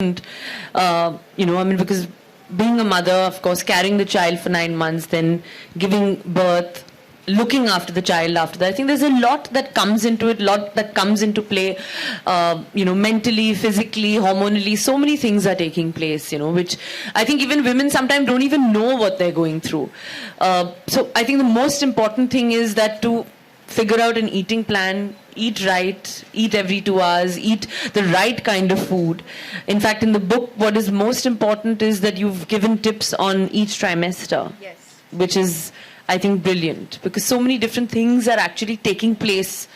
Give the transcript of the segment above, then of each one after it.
Because being a mother, of course, carrying the child for 9 months, then giving birth, looking after the child after that. I think there's a lot that comes into it, lot that comes into play, mentally, physically, hormonally. So many things are taking place, which I think even women sometimes don't even know what they're going through. So I think the most important thing is that to figure out an eating plan, eat right, eat every 2 hours, eat the right kind of food. In fact, in the book, what is most important is that you've given tips on each trimester, yes, which is, I think, brilliant, because so many different things are actually taking place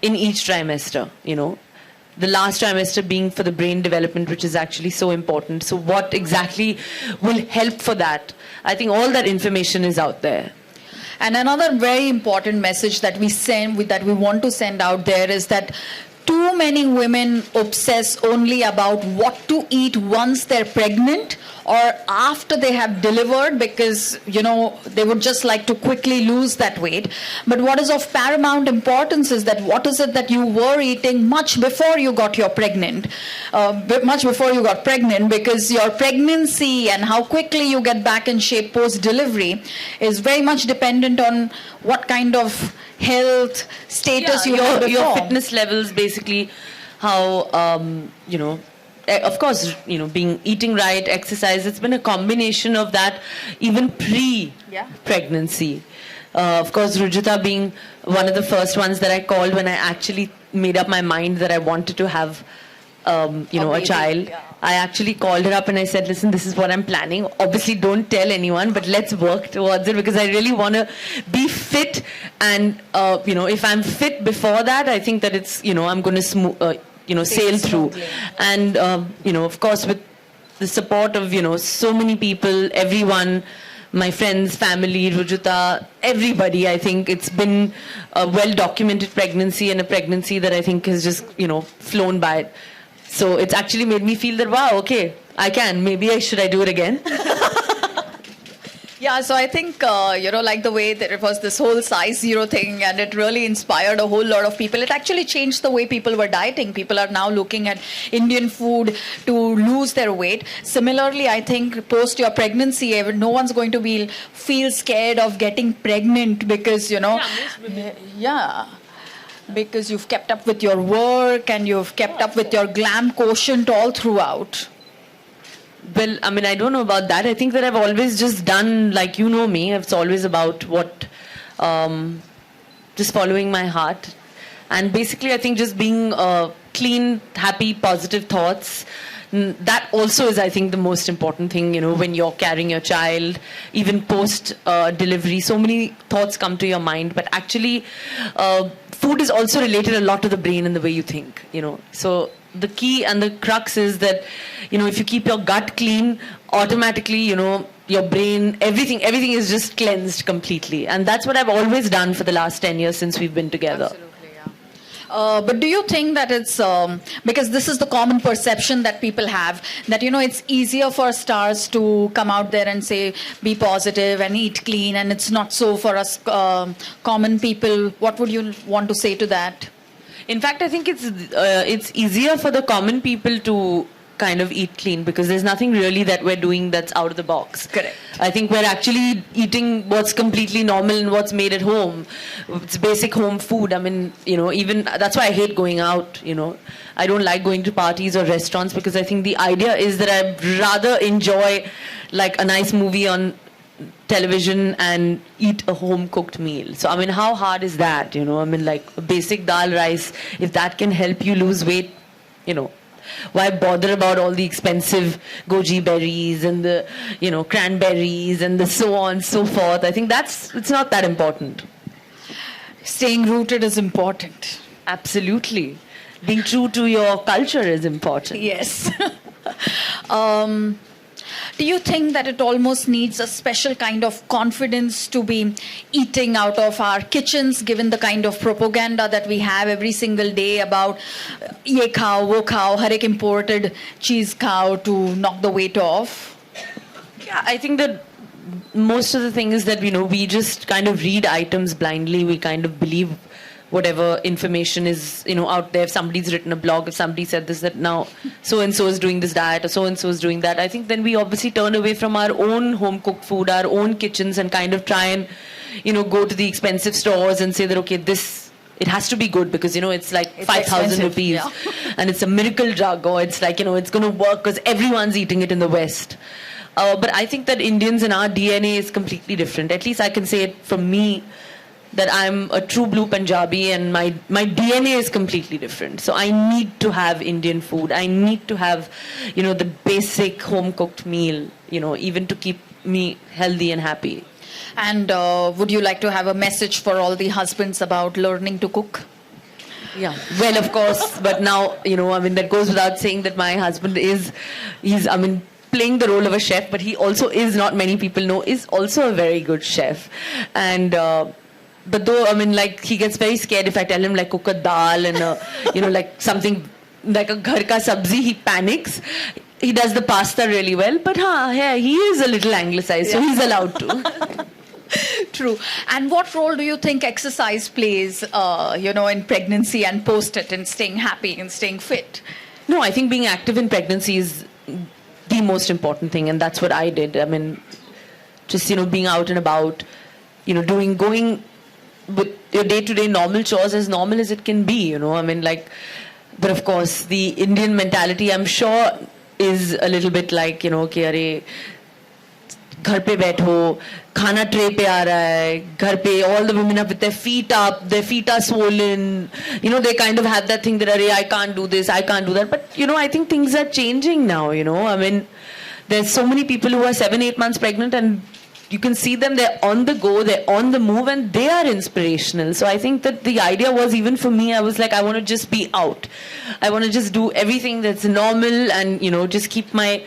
in each trimester, The last trimester being for the brain development, which is actually so important. So what exactly will help for that? I think all that information is out there. And another very important message that we want to send out there is that too many women obsess only about what to eat once they're pregnant or after they have delivered, because they would just like to quickly lose that weight. But what is of paramount importance is that what is it that you were eating much before you got pregnant, because your pregnancy and how quickly you get back in shape post delivery is very much dependent on what kind of health status you have before. Your fitness levels, basically, how of course, eating right, exercise. It's been a combination of that, even pre-pregnancy. Of course, Rujuta being one of the first ones that I called when I actually made up my mind that I wanted to have, a child. Yeah. I actually called her up and I said, listen, this is what I'm planning. Obviously, don't tell anyone, but let's work towards it, because I really want to be fit. And, if I'm fit before that, I think that it's, I'm going to sail through. And, of course, with the support of, so many people, everyone, my friends, family, Rujuta, everybody, I think it's been a well-documented pregnancy, and a pregnancy that I think has just, flown by. So it's actually made me feel that, wow, okay, I can. Maybe should I do it again? Yeah, so I think, like the way that it was this whole size zero thing, and it really inspired a whole lot of people. It actually changed the way people were dieting. People are now looking at Indian food to lose their weight. Similarly, I think post your pregnancy, no one's going to feel scared of getting pregnant because, because you've kept up with your work and you've kept up with your glam quotient all throughout. Well, I don't know about that. I think that I've always just done, like, me. It's always about just following my heart. And basically, I think just being clean, happy, positive thoughts. That also is, I think, the most important thing, when you're carrying your child, even post-delivery. So many thoughts come to your mind. But actually, food is also related a lot to the brain and the way you think, So the key and the crux is that, if you keep your gut clean, automatically, your brain, everything is just cleansed completely. And that's what I've always done for the last 10 years since we've been together. Absolutely, yeah. But do you think that it's, because this is the common perception that people have, that, it's easier for stars to come out there and say, be positive and eat clean, and it's not so for us common people. What would you want to say to that? In fact, I think it's easier for the common people to kind of eat clean, because there's nothing really that we're doing that's out of the box. Correct. I think we're actually eating what's completely normal and what's made at home. It's basic home food. Even that's why I hate going out. I don't like going to parties or restaurants, because I think the idea is that I'd rather enjoy like a nice movie on television and eat a home cooked meal. So how hard is that? Like a basic dal rice, if that can help you lose weight, why bother about all the expensive goji berries and the cranberries and the so on so forth? I think it's not that important. Staying rooted is important. Absolutely. Being true to your culture is important. Yes. Do you think that it almost needs a special kind of confidence to be eating out of our kitchens, given the kind of propaganda that we have every single day about ye khao, wo khao, har ek imported cheese khao to knock the weight off? Yeah, I think that most of the thing is that, we just kind of read items blindly. We kind of believe whatever information is, out there. If somebody's written a blog, if somebody said this, that now so-and-so is doing this diet or so-and-so is doing that, I think then we obviously turn away from our own home-cooked food, our own kitchens, and kind of try and, go to the expensive stores and say that, okay, it has to be good because, it's like 5,000 rupees yeah. and it's a miracle drug, or it's like, it's going to work because everyone's eating it in the West. But I think that Indians and our DNA is completely different. At least I can say it from me, that I'm a true blue Punjabi and my DNA is completely different. So I need to have Indian food. I need to have, the basic home-cooked meal, even to keep me healthy and happy. And would you like to have a message for all the husbands about learning to cook? Yeah, well, of course, but now, that goes without saying that my husband he's playing the role of a chef, but he also is, not many people know, is also a very good chef. And but though, he gets very scared if I tell him, like, cook a dal and, like something like a ghar ka sabzi, he panics. He does the pasta really well, but he is a little anglicized, so he's allowed to. True. And what role do you think exercise plays, in pregnancy and post it, in staying happy and staying fit? No, I think being active in pregnancy is the most important thing, and that's what I did. Just, being out and about, going with your day-to-day normal chores, as normal as it can be, but of course, the Indian mentality, I'm sure, is a little bit like, okay, arey, घर पे बैठो, खाना tray पे आ रहा है, घर पे all the women are with their feet up, their feet are swollen, they kind of have that thing that, I can't do this, I can't do that. But, I think things are changing now, there's so many people who are 7-8 months pregnant and you can see them, they're on the go, they're on the move, and they are inspirational. So I think that the idea was, even for me, I was like, I want to just be out. I want to just do everything that's normal and, just keep my,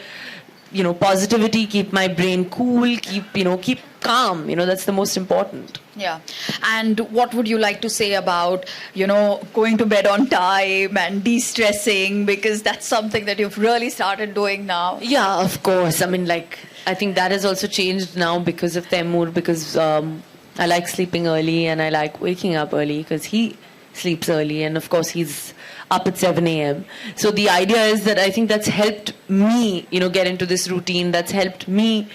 positivity, keep my brain cool, keep calm. That's the most important. Yeah. And what would you like to say about, going to bed on time and de-stressing, because that's something that you've really started doing now? Yeah, of course. I think that has also changed now because of Taimur, because I like sleeping early and I like waking up early because he sleeps early, and of course he's up at 7 a.m. So the idea is that I think that's helped me, get into this routine, that's helped me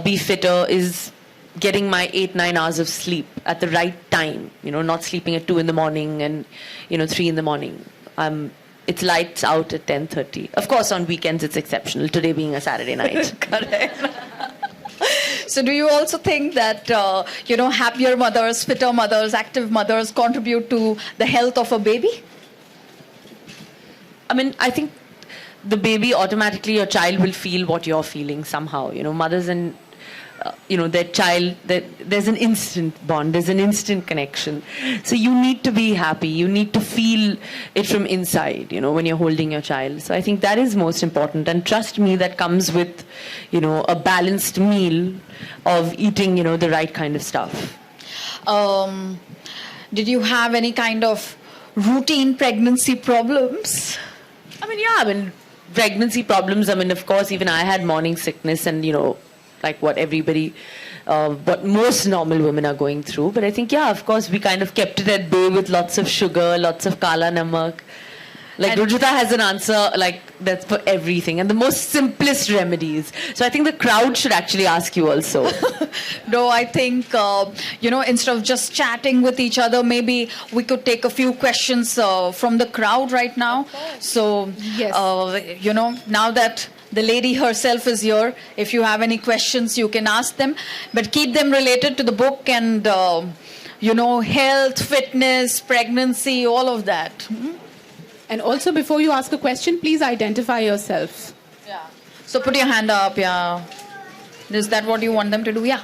be fitter, is getting my 8-9 hours of sleep at the right time, not sleeping at 2 in the morning and, 3 in the morning. It's lights out at 10:30. Of course, on weekends it's exceptional, today being a Saturday night. Correct. So do you also think that, happier mothers, fitter mothers, active mothers contribute to the health of a baby? I think the baby, automatically your child will feel what you're feeling somehow. Mothers and, their child, there's an instant bond, there's an instant connection. So you need to be happy, you need to feel it from inside, when you're holding your child. So I think that is most important. And trust me, that comes with, a balanced meal of eating, the right kind of stuff. Did you have any kind of routine pregnancy problems? Pregnancy problems, of course, even I had morning sickness and, like what everybody, what most normal women are going through. But I think, of course, we kind of kept it at bay with lots of sugar, lots of kala namak. Like Rujuta has an answer, like that's for everything, and the most simplest remedies. So I think the crowd should actually ask you also. No, I think, instead of just chatting with each other, maybe we could take a few questions from the crowd right now. So, yes. Now that the lady herself is here, if you have any questions, you can ask them. But keep them related to the book and, health, fitness, pregnancy, all of that. Hmm? And also, before you ask a question, please identify yourself. Yeah. So put your hand up, yeah. Is that what you want them to do? Yeah.